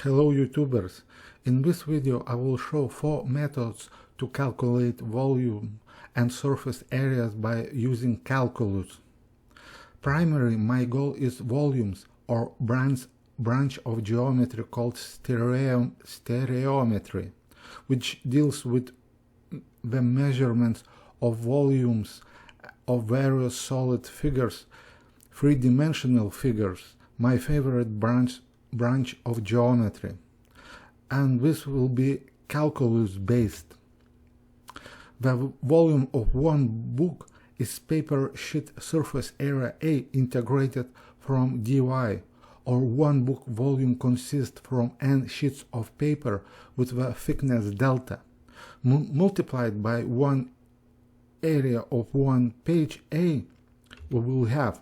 Hello YouTubers, in this video I will show 4 methods to calculate volume and surface areas by using calculus. Primarily my goal is volumes or branch of geometry called stereometry, which deals with the measurements of volumes of various solid figures, three-dimensional figures, my favorite branch of geometry, and this will be calculus based. The volume of one book is paper sheet surface area A integrated from dy, or one book volume consists from n sheets of paper with the thickness delta, multiplied by one area of one page A. We will have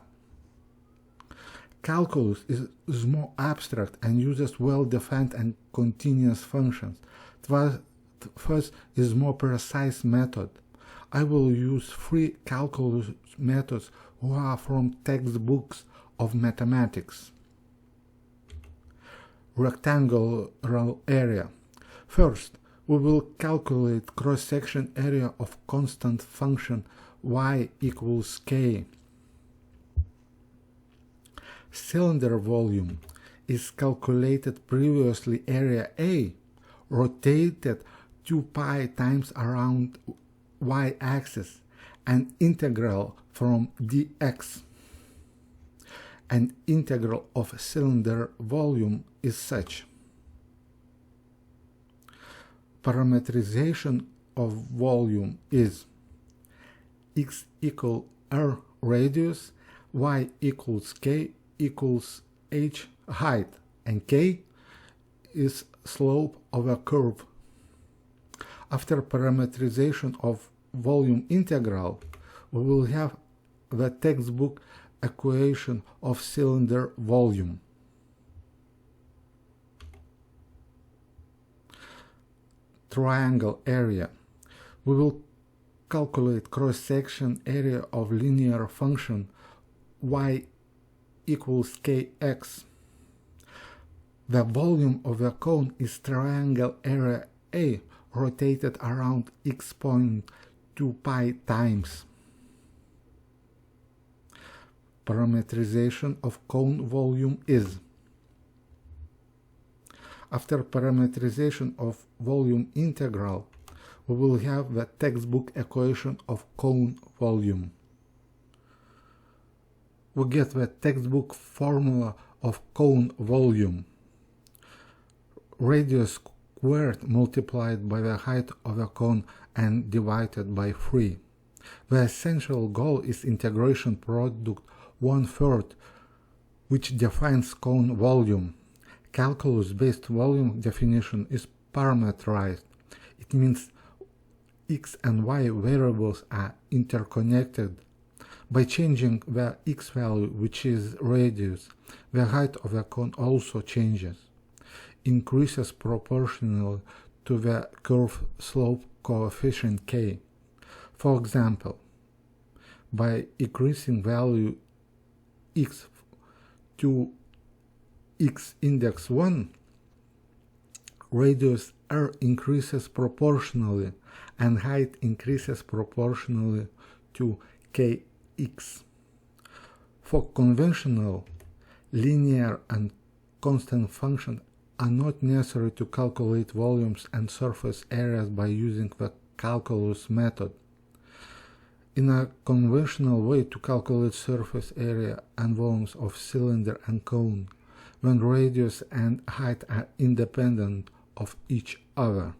calculus is more abstract and uses well-defined and continuous functions. First is more precise method. I will use 3 calculus methods who are from textbooks of mathematics. Rectangular area. First, we will calculate cross-section area of constant function y equals k. Cylinder volume is calculated previously area A, rotated 2 pi times around y-axis, and integral from dx. An integral of cylinder volume is such. Parametrization of volume is x equal r radius, y equals k equals h height, and k is slope of a curve. After parametrization of volume integral, we will have the textbook equation of cylinder volume. Triangle area. We will calculate cross-section area of linear function y equals kx. The volume of the cone is triangle area A, rotated around x point 2 pi times. Parametrization of cone volume is. After parametrization of volume integral, we will have the textbook equation of cone volume. We get the textbook formula of cone volume: radius squared multiplied by the height of the cone and divided by 3. The essential goal is integration product 1/3, which defines cone volume. Calculus-based volume definition is parametrized. It means x and y variables are interconnected. By changing the x value, which is radius, the height of the cone also changes, increases proportional to the curve slope coefficient k. For example, by increasing value x to x index 1, radius r increases proportionally and height increases proportionally to kx. For conventional, linear and constant functions are not necessary to calculate volumes and surface areas by using the calculus method. In a conventional way to calculate surface area and volumes of cylinder and cone, when radius and height are independent of each other.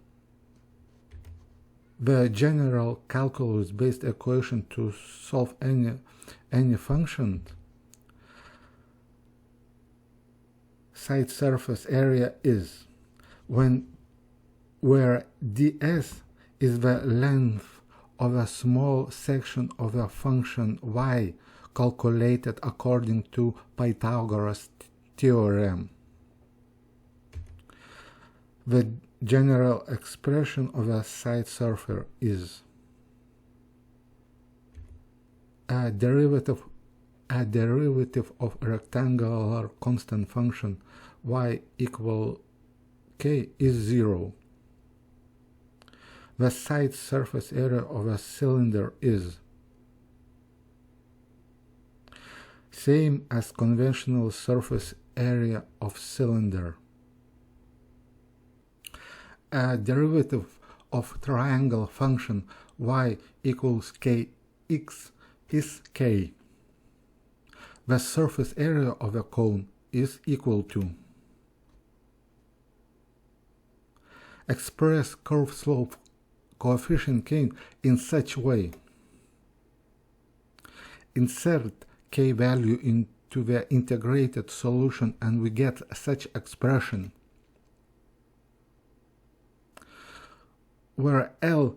The general calculus-based equation to solve any function side surface area is where ds is the length of a small section of a function y calculated according to Pythagoras theorem. The general expression of a side surface is a derivative of rectangular constant function y equal k is 0. The side surface area of a cylinder is same as conventional surface area of cylinder. A derivative of triangle function y equals kx is k. The surface area of a cone is equal to. Express curve slope coefficient k in such way. Insert k value into the integrated solution and we get such expression, where L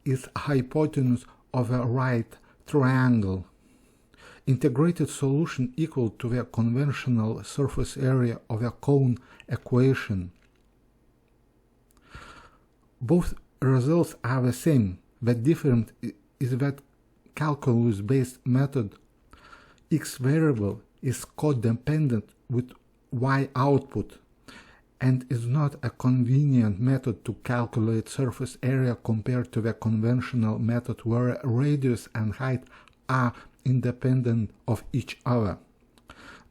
is hypotenuse of a right triangle. Integrated solution equal to the conventional surface area of a cone equation. Both results are the same. The difference is that calculus-based method x variable is codependent with y output and is not a convenient method to calculate surface area compared to the conventional method where radius and height are independent of each other.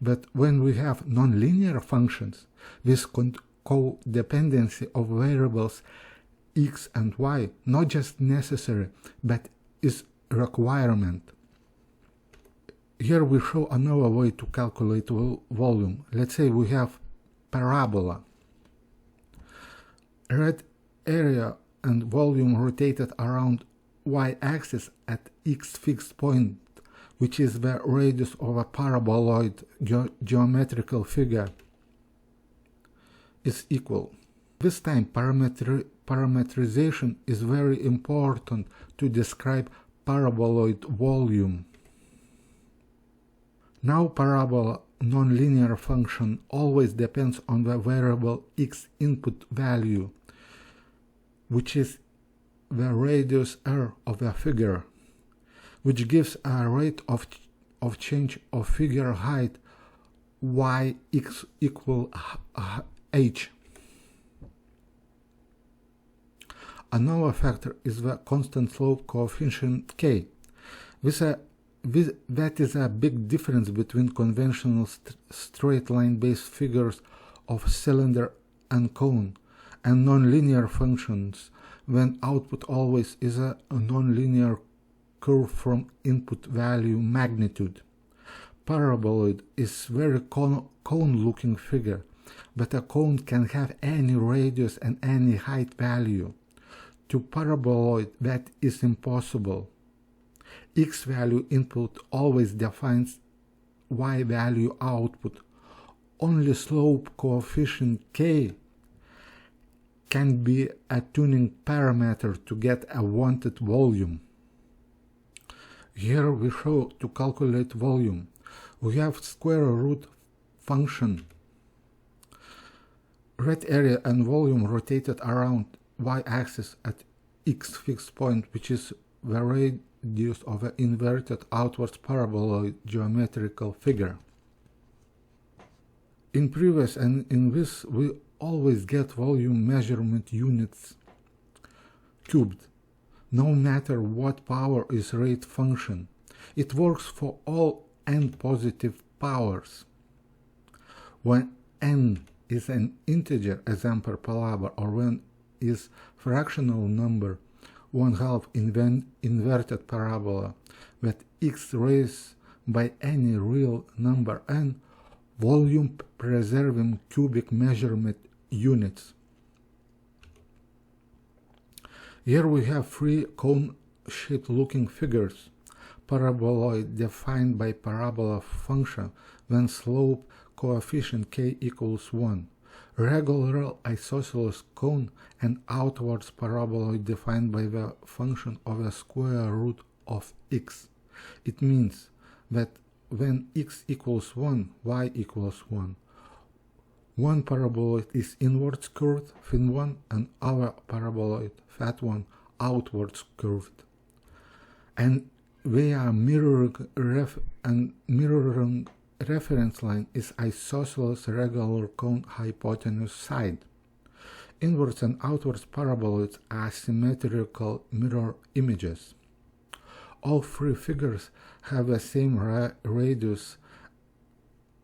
But when we have nonlinear functions, this codependency of variables x and y not just necessary but is requirement. Here we show another way to calculate volume. Let's say we have parabola. Red area and volume rotated around y-axis at x fixed point, which is the radius of a paraboloid geometrical figure, is equal. This time parametrization is very important to describe paraboloid volume. Now parabola nonlinear function always depends on the variable x input value, which is the radius r of the figure, which gives a rate of change of figure height yx equal h. Another factor is the constant slope coefficient k. That is a big difference between conventional straight line based figures of cylinder and cone and nonlinear functions when output always is a nonlinear curve from input value magnitude. Paraboloid is very cone-looking figure, but a cone can have any radius and any height value. To paraboloid that is impossible. X value input always defines y value output. Only slope coefficient k can be a tuning parameter to get a wanted volume. Here we show to calculate volume. We have square root function. Red area and volume rotated around y-axis at x fixed point, which is the radius of an inverted outwards paraboloid geometrical figure. In previous and in this we always get volume measurement units cubed, no matter what power is rate function. It works for all n positive powers. When n is an integer, example parabola, or when is fractional number, 1/2 inverted parabola, that x raised by any real number n, volume preserving cubic measurement units. Here we have three cone-shaped looking figures. Paraboloid defined by parabola function when slope coefficient k equals 1. Regular isosceles cone and outwards paraboloid defined by the function of the square root of x. It means that when x equals 1, y equals 1. One paraboloid is inwards curved, thin one, and other paraboloid, fat one, outwards curved. And their mirroring reference line is isosceles regular cone hypotenuse side. inwards and outwards paraboloids are symmetrical mirror images. All three figures have the same radius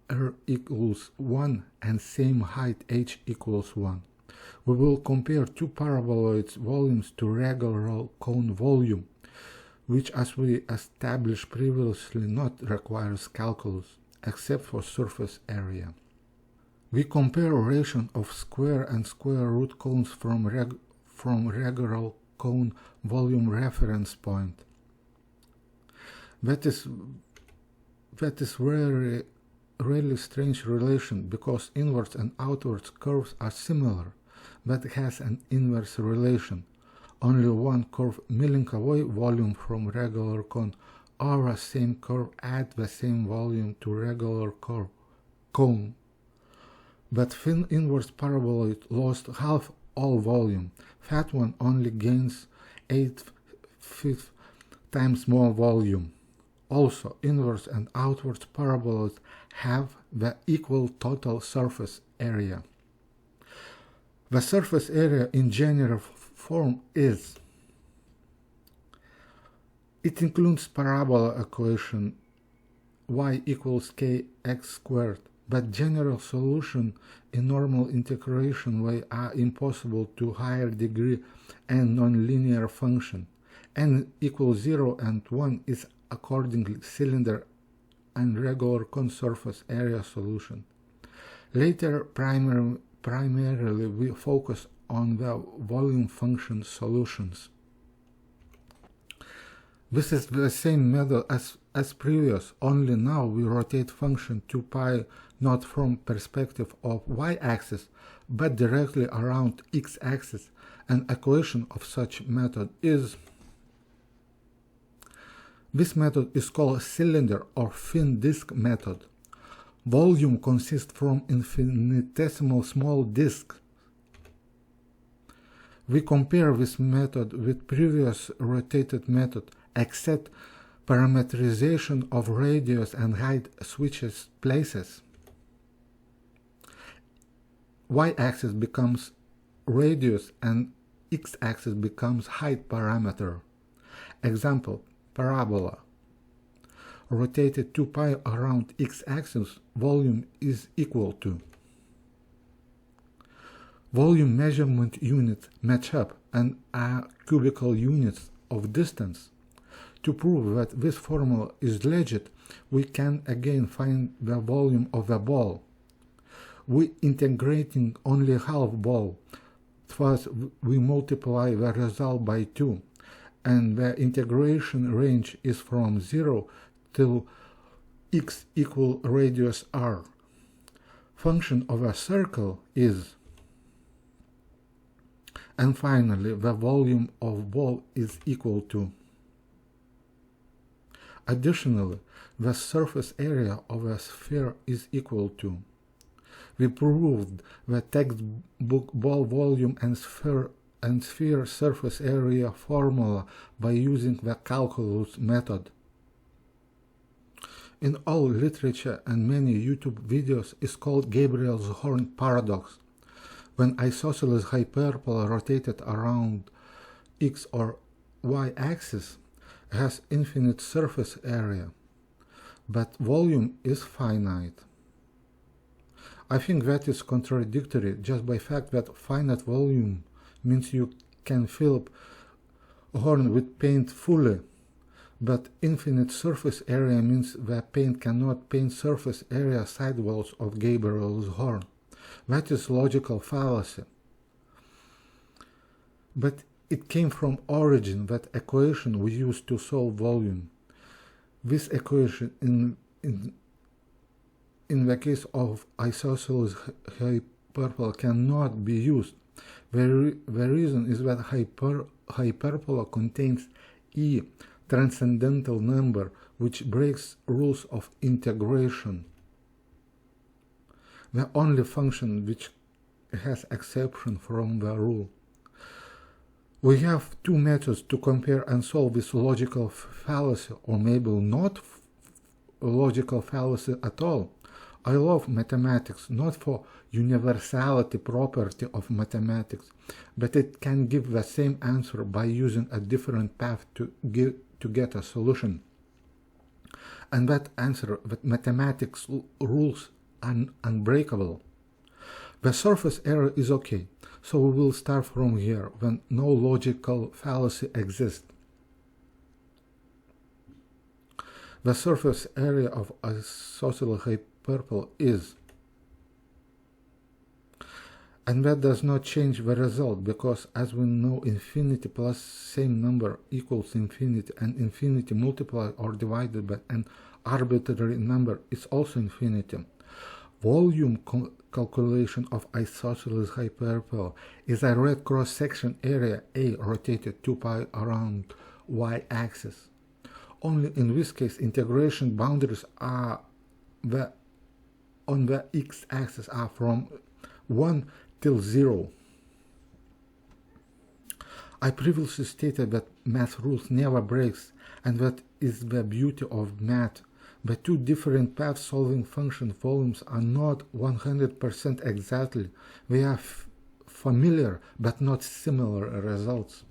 r equals 1 and same height h equals 1. We will compare two paraboloids' volumes to regular cone volume, which, as we established previously, not requires calculus, except for surface area. We compare relation of square and square root cones from regular cone volume reference point. That is really strange relation, because inwards and outwards curves are similar, but has an inverse relation. Only one curve milling away volume from regular cone, or a same curve add the same volume to regular cone. But thin inverse paraboloid lost half all volume. Fat one only gains 8/5 times more volume. Also, inverse and outwards paraboloids have the equal total surface area. The surface area in general form is. It includes parabola equation y equals kx squared, but general solution in normal integration way are impossible to higher degree and nonlinear function. N equals 0 and 1 is accordingly cylinder and regular cone surface area solution. Later, primarily we focus on the volume function solutions. This is the same method as previous, only now we rotate function 2π not from perspective of y-axis, but directly around x-axis. An equation of such method is. This method is called cylinder or thin disk method. Volume consists from infinitesimal small disks. We compare this method with previous rotated method, except parameterization of radius and height switches places. Y-axis becomes radius and x-axis becomes height parameter. Example, parabola. Rotated 2π around x-axis, volume is equal to. Volume measurement units match up and are cubical units of distance. To prove that this formula is legit, we can again find the volume of a ball. We integrating only half ball, thus we multiply the result by 2, and the integration range is from 0 till x equal radius r. Function of a circle is. And finally, the volume of ball is equal to. Additionally, the surface area of a sphere is equal to. We proved the textbook ball volume and sphere surface area formula by using the calculus method. In all literature and many YouTube videos is called Gabriel's horn paradox. When isosceles hyperbola rotated around x or y axis has infinite surface area, but volume is finite. I think that is contradictory just by fact that finite volume means you can fill horn with paint fully, but infinite surface area means that paint cannot paint surface area sidewalls of Gabriel's horn. That is logical fallacy. But it came from origin, that equation we used to solve volume. This equation in the case of isosceles hyperbola cannot be used. The reason is that hyperbola contains e, transcendental number, which breaks rules of integration. The only function which has exception from the rule. We have two methods to compare and solve this logical fallacy, or maybe not logical fallacy at all. I love mathematics not for universality property of mathematics, but it can give the same answer by using a different path to get a solution. And that answer with mathematics rules are unbreakable. The surface area is okay, so we will start from here when no logical fallacy exists. The surface area of a isosceles hyperbola is, and that does not change the result, because as we know, infinity plus same number equals infinity, and infinity multiplied or divided by an arbitrary number is also infinity. Volume calculation of isosceles hyperbola is a red cross-section area A rotated 2 pi around y-axis. Only in this case, integration boundaries are on the x-axis are from 1 till 0. I previously stated that math rules never breaks, and that is the beauty of math. The two different paths solving function volumes are not 100% exactly. They are familiar but not similar results.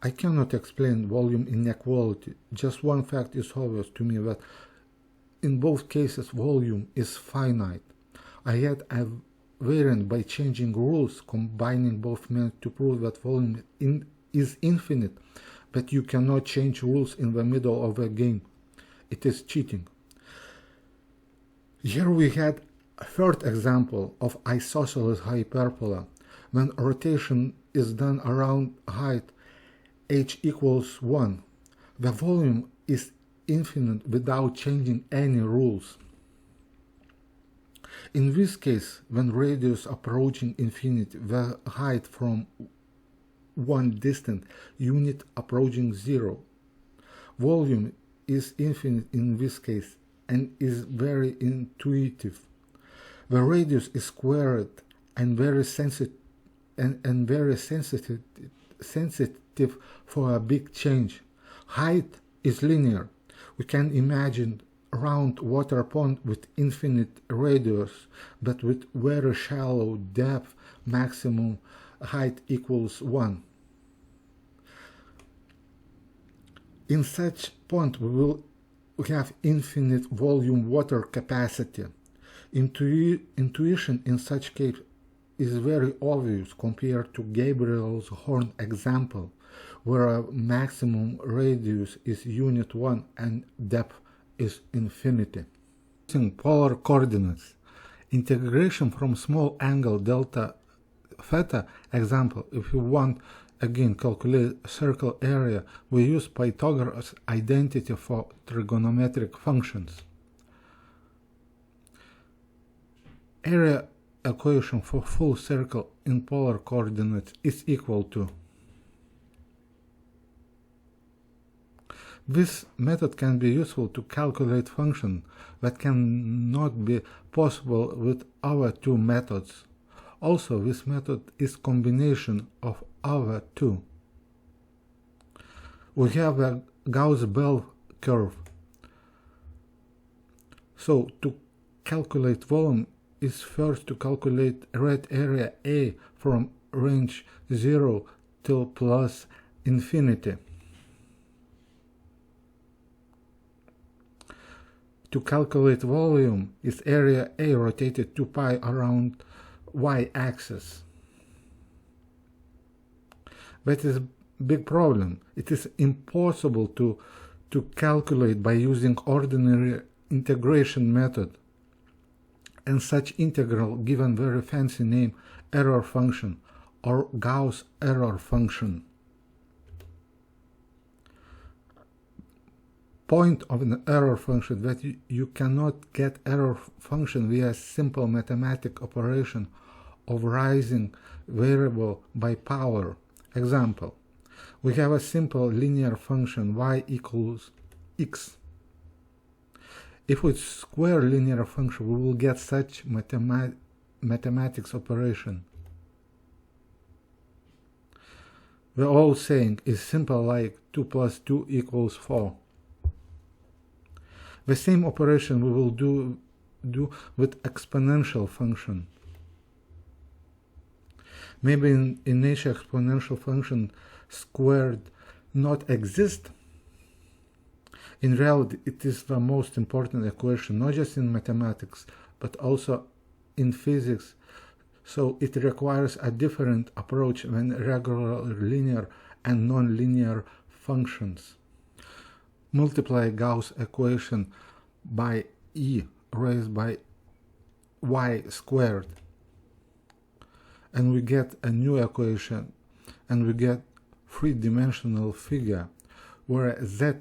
I cannot explain volume inequality. Just one fact is obvious to me, that in both cases volume is finite. I had a variant by changing rules, combining both methods to prove that volume is infinite, but you cannot change rules in the middle of a game. It is cheating. Here we had a third example of isosceles hyperbola, when rotation is done around height h equals 1. The volume is infinite without changing any rules. In this case, when radius approaching infinity, the height from one distant unit approaching 0. Volume is infinite in this case and is very intuitive. The radius is squared and very sensitive for a big change. Height is linear. We can imagine a round water pond with infinite radius, but with very shallow depth. Maximum height equals 1. In such pond we will have infinite volume water capacity. Intuition in such case is very obvious compared to Gabriel's horn example, where a maximum radius is unit 1 and depth is infinity. Using polar coordinates, integration from small angle delta theta example, if you want again calculate circle area, we use Pythagoras identity for trigonometric functions. Area equation for full circle in polar coordinates is equal to. This method can be useful to calculate functions that cannot be possible with our two methods. Also, this method is combination of our two. We have a Gauss bell curve. So to calculate volume is first to calculate red area A from range 0 till plus infinity. To calculate volume is area A rotated 2 pi around y-axis. That is a big problem. It is impossible to calculate by using ordinary integration method, and such integral given very fancy name error function or Gauss error function. Point of an error function that you cannot get error function via simple mathematical operation of raising variable by power. Example, we have a simple linear function y equals x. If we square linear function, we will get such mathematics operation. The old saying is simple like 2 plus 2 equals 4. The same operation we will do with exponential function. Maybe in nature exponential function squared not exist. In reality, it is the most important equation, not just in mathematics, but also in physics. So it requires a different approach than regular linear and non-linear functions. Multiply Gauss equation by e raised by y squared, and we get a new equation, and we get three-dimensional figure where z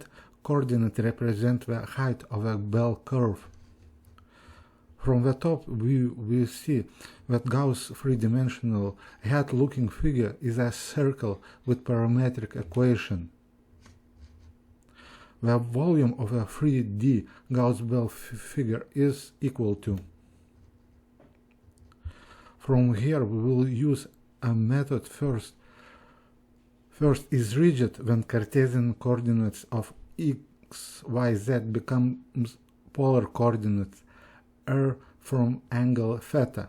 coordinate represent the height of a bell curve. From the top we see that Gauss three-dimensional head-looking figure is a circle with parametric equation. The volume of a 3D Gauss bell figure is equal to. From here we will use a method first. First is rigid when Cartesian coordinates of x, y, z becomes polar coordinates r from angle theta.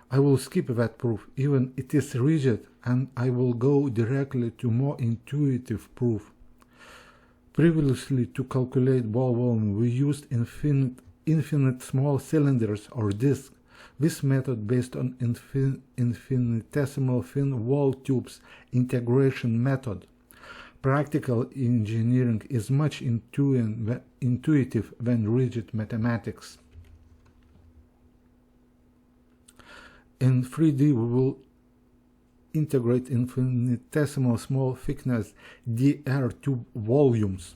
I will skip that proof, even it is rigid, and I will go directly to more intuitive proof. Previously, to calculate ball volume, we used infinite small cylinders or disks. This method, based on infinitesimal thin wall tubes integration method. Practical engineering is much intuitive than rigid mathematics. In 3D, we will integrate infinitesimal small thickness dr tube volumes.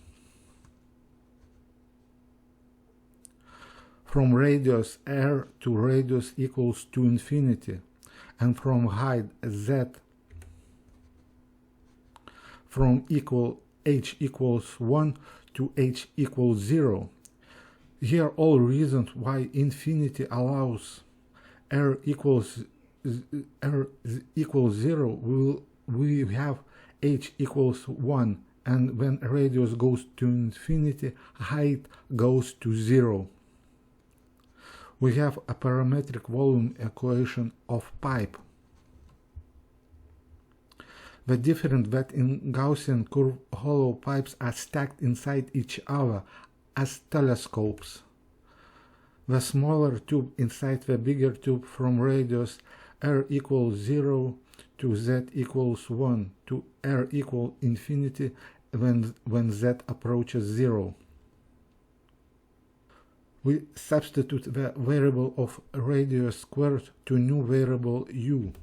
From radius r to radius equals to infinity, and from height z from h equals 1 to h equals 0. Here all reasons why infinity allows r equals 0, we have h equals 1, and when radius goes to infinity, height goes to 0. We have a parametric volume equation of pipe. The difference that in Gaussian curved hollow pipes are stacked inside each other as telescopes. The smaller tube inside the bigger tube from radius r equals 0 to z equals 1 to r equals infinity when z approaches 0. We substitute the variable of radius squared to new variable u.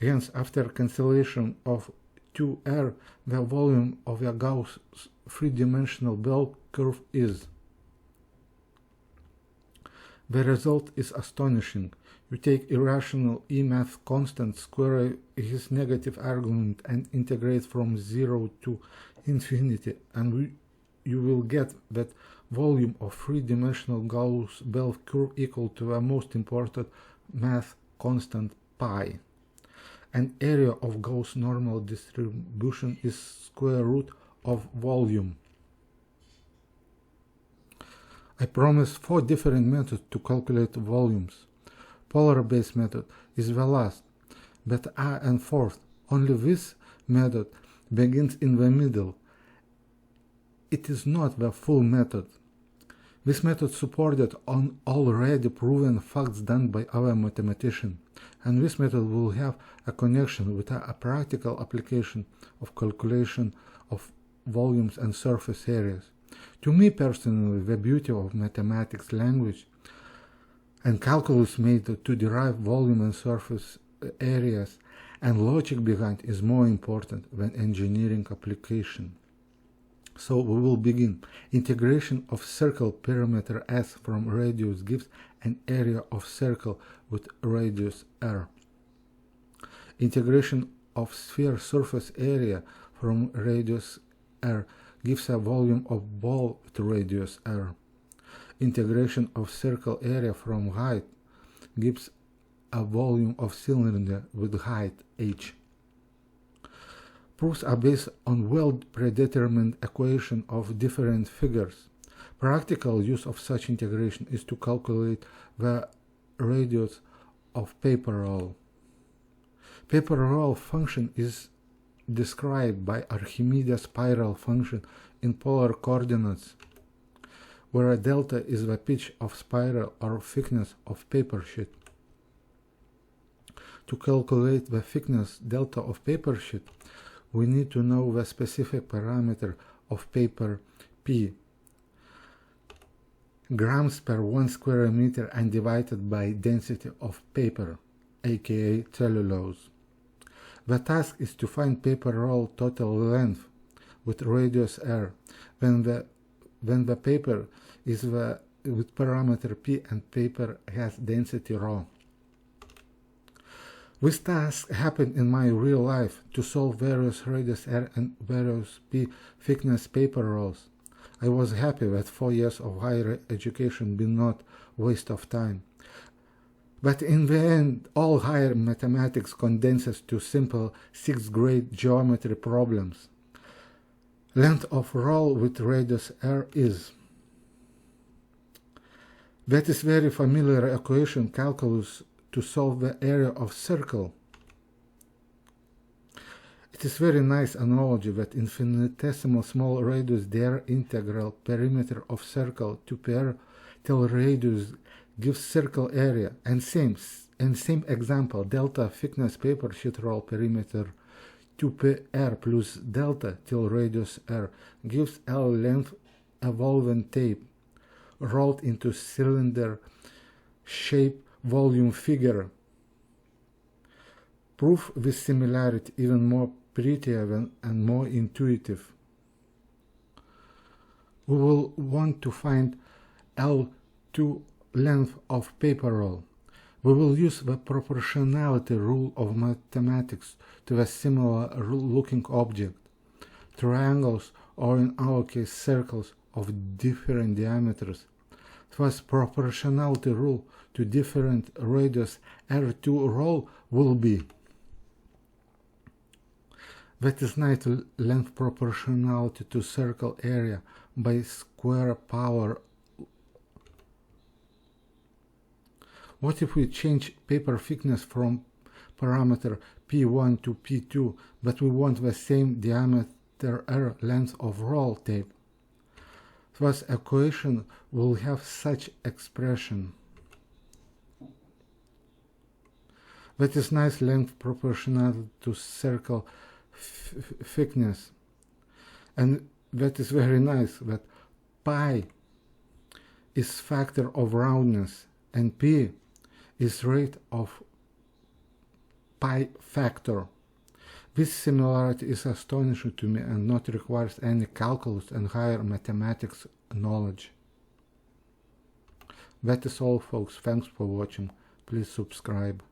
Hence, after cancellation of 2r, the volume of a Gauss three-dimensional bell curve is. The result is astonishing. You take irrational E-math constant, square his negative argument, and integrate from 0 to infinity, and you will get that volume of three-dimensional Gauss bell curve equal to the most important math constant pi. And area of Gauss normal distribution is square root of volume. I promised 4 different methods to calculate volumes. Polar-based method is the last, but and fourth. Only this method begins in the middle. It is not the full method. This method supported on already proven facts done by other mathematicians, and this method will have a connection with a practical application of calculation of volumes and surface areas. To me personally, the beauty of mathematics language and calculus made to derive volume and surface areas and logic behind is more important than engineering application. So we will begin. Integration of circle perimeter S from radius gives an area of circle with radius r. Integration of sphere surface area from radius r gives a volume of ball with radius r. Integration of circle area from height gives a volume of cylinder with height h. Proofs are based on well-predetermined equation of different figures. Practical use of such integration is to calculate the radius of paper roll. Paper roll function is described by Archimedes spiral function in polar coordinates, where a delta is the pitch of spiral or thickness of paper sheet. To calculate the thickness delta of paper sheet, we need to know the specific parameter of paper P, grams per 1 square meter, and divided by density of paper, aka cellulose. The task is to find paper roll total length with radius r when the paper is with parameter P and paper has density ρ. This task happened in my real life to solve various radius r and various p thickness paper rolls. I was happy that 4 years of higher education been not waste of time. But in the end, all higher mathematics condenses to simple 6th grade geometry problems. Length of roll with radius r is. That is very familiar equation calculus to solve the area of circle. It is very nice analogy that infinitesimal small radius dr integral perimeter of circle to pair till radius gives circle area, and same example delta thickness paper sheet roll perimeter 2pr plus delta till radius r gives L length evolvent tape rolled into cylinder shape volume figure. Prove this similarity even more prettier and more intuitive. We will want to find L2 length of paper roll. We will use the proportionality rule of mathematics to a similar looking object, triangles, or in our case circles of different diameters. Thus proportionality rule to different radius R2 roll will be that is night length proportionality to circle area by square power. What if we change paper thickness from parameter P1 to P2, but we want the same diameter R length of roll tape? Thus equation will have such expression. That is nice length proportional to circle thickness, and that is very nice that pi is factor of roundness and p is rate of pi factor. This similarity is astonishing to me and not requires any calculus and higher mathematics knowledge. That is all, folks. Thanks for watching. Please subscribe.